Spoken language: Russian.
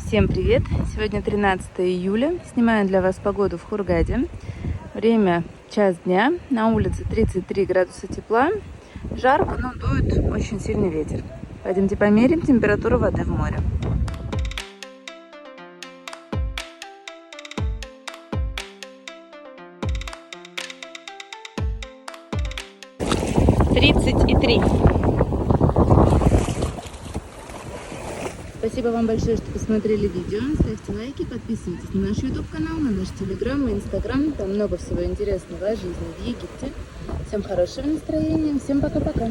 Всем привет! Сегодня 13 июля. Снимаю для вас погоду в Хургаде. Время час дня. На улице 33 градуса тепла. Жарко, но дует очень сильный ветер. Пойдемте померим температуру воды в море. Тридцать и три. Спасибо вам большое, что посмотрели видео. Ставьте лайки, подписывайтесь на наш YouTube канал, на наш Telegram и Instagram. Там много всего интересного о жизни в Египте. Всем хорошего настроения. Всем пока-пока.